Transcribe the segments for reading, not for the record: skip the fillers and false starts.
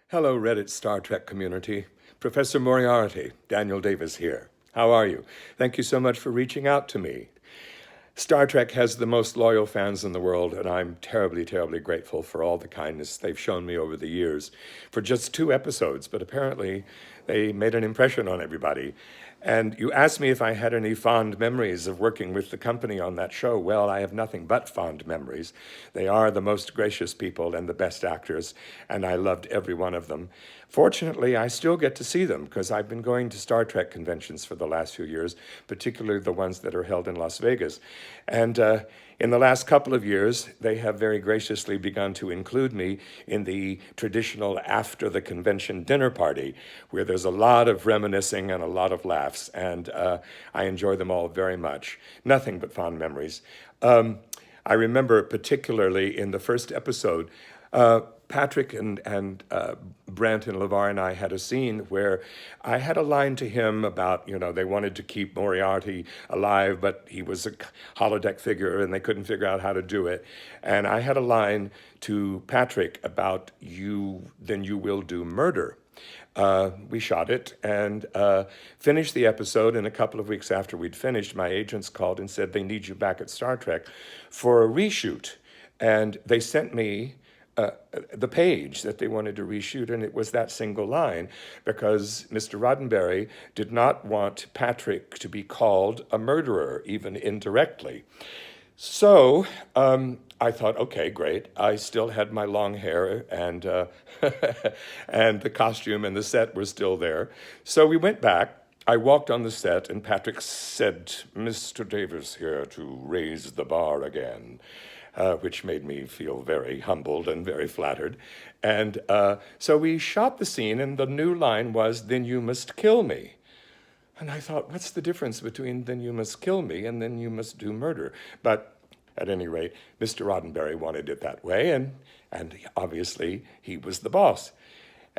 Hello, Reddit Star Trek community. Professor Moriarty, Daniel Davis here. How are you? Thank you so much for reaching out to me. Star Trek has the most loyal fans in the world, and I'm terribly, terribly grateful for all the kindness they've shown me over the years. For just 2 episodes, but apparently they made an impression on everybody. And you asked me if I had any fond memories of working with the company on that show. Well, I have nothing but fond memories. They are the most gracious people and the best actors, and I loved every one of them. Fortunately, I still get to see them because I've been going to Star Trek conventions for the last few years, particularly the ones that are held in Las Vegas. And in the last couple of years, they have very graciously begun to include me in the traditional after the convention dinner party, where there's a lot of reminiscing and a lot of laughs, and I enjoy them all very much. Nothing but fond memories. I remember particularly in the first episode, Patrick and Brent and LeVar and I had a scene where I had a line to him about, they wanted to keep Moriarty alive, but he was a holodeck figure and they couldn't figure out how to do it. And I had a line to Patrick about then you will do murder. We shot it and finished the episode, and a couple of weeks after we'd finished, my agents called and said they need you back at Star Trek for a reshoot. And they sent me the page that they wanted to reshoot, and it was that single line because Mr. Roddenberry did not want Patrick to be called a murderer, even indirectly. So I thought, okay, great. I still had my long hair, and and the costume and the set were still there. So we went back. I walked on the set, and Patrick said, "Mr. Davis here to raise the bar again." Which made me feel very humbled and very flattered. And so we shot the scene, and the new line was, "Then you must kill me." And I thought, what's the difference between "then you must kill me" and "then you must do murder"? But at any rate, Mr. Roddenberry wanted it that way, and obviously he was the boss.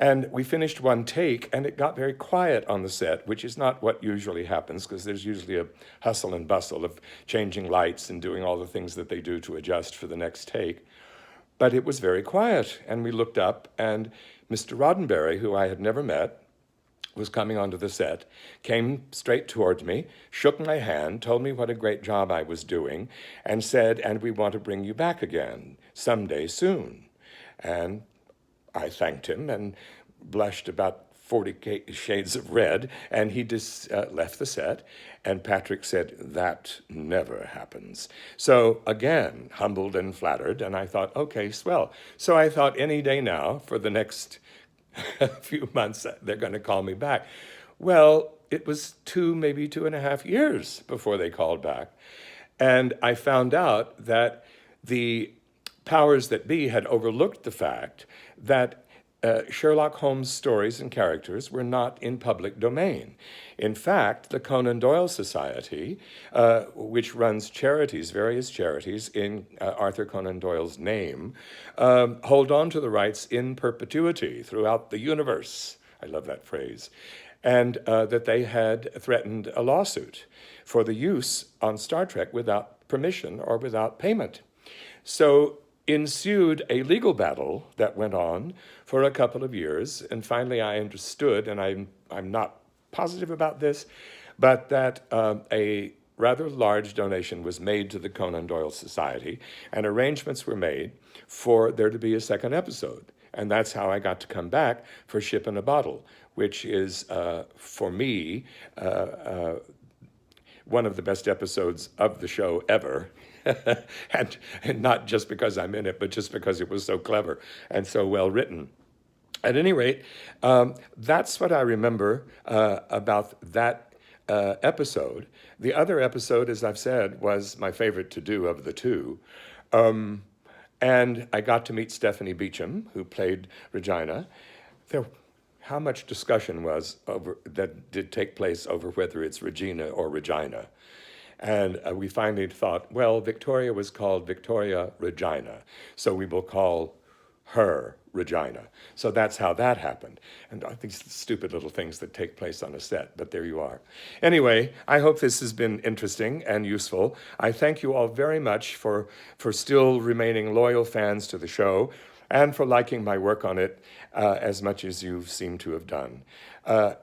And we finished one take, and it got very quiet on the set, which is not what usually happens, because there's usually a hustle and bustle of changing lights and doing all the things that they do to adjust for the next take. But it was very quiet, and we looked up, and Mr. Roddenberry, who I had never met, was coming onto the set, came straight towards me, shook my hand, told me what a great job I was doing, and said, "And we want to bring you back again, someday soon." And I thanked him and blushed about 40 shades of red, and he just left the set. And Patrick said, "That never happens." So again, humbled and flattered, and I thought, okay, swell. So I thought any day now, for the next few months, they're going to call me back. Well, it was maybe 2.5 years before they called back. And I found out that the powers that be had overlooked the fact that Sherlock Holmes' stories and characters were not in public domain. In fact, the Conan Doyle Society, which runs various charities in Arthur Conan Doyle's name, hold on to the rights in perpetuity throughout the universe. I love that phrase. And that they had threatened a lawsuit for the use on Star Trek without permission or without payment. So ensued a legal battle that went on for a couple of years, and finally I understood, and I'm not positive about this, but that a rather large donation was made to the Conan Doyle Society, and arrangements were made for there to be a second episode. And that's how I got to come back for Ship in a Bottle, which is, for me, one of the best episodes of the show ever. and not just because I'm in it, but just because it was so clever and so well written. At any rate, that's what I remember about that episode. The other episode, as I've said, was my favorite to do of the two. And I got to meet Stephanie Beacham, who played Regina. How much discussion that did take place over whether it's Regina or Regina. And we finally thought, well, Victoria was called Victoria Regina, so we will call her Regina. So that's how that happened. And these stupid little things that take place on a set, but there you are. Anyway, I hope this has been interesting and useful. I thank you all very much for still remaining loyal fans to the show and for liking my work on it. as much as you seem to have done.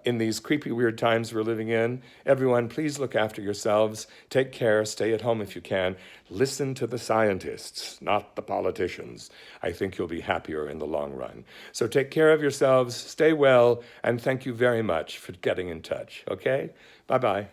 In these creepy, weird times we're living in, everyone, please look after yourselves. Take care. Stay at home if you can. Listen to the scientists, not the politicians. I think you'll be happier in the long run. So take care of yourselves. Stay well. And thank you very much for getting in touch. Okay? Bye-bye.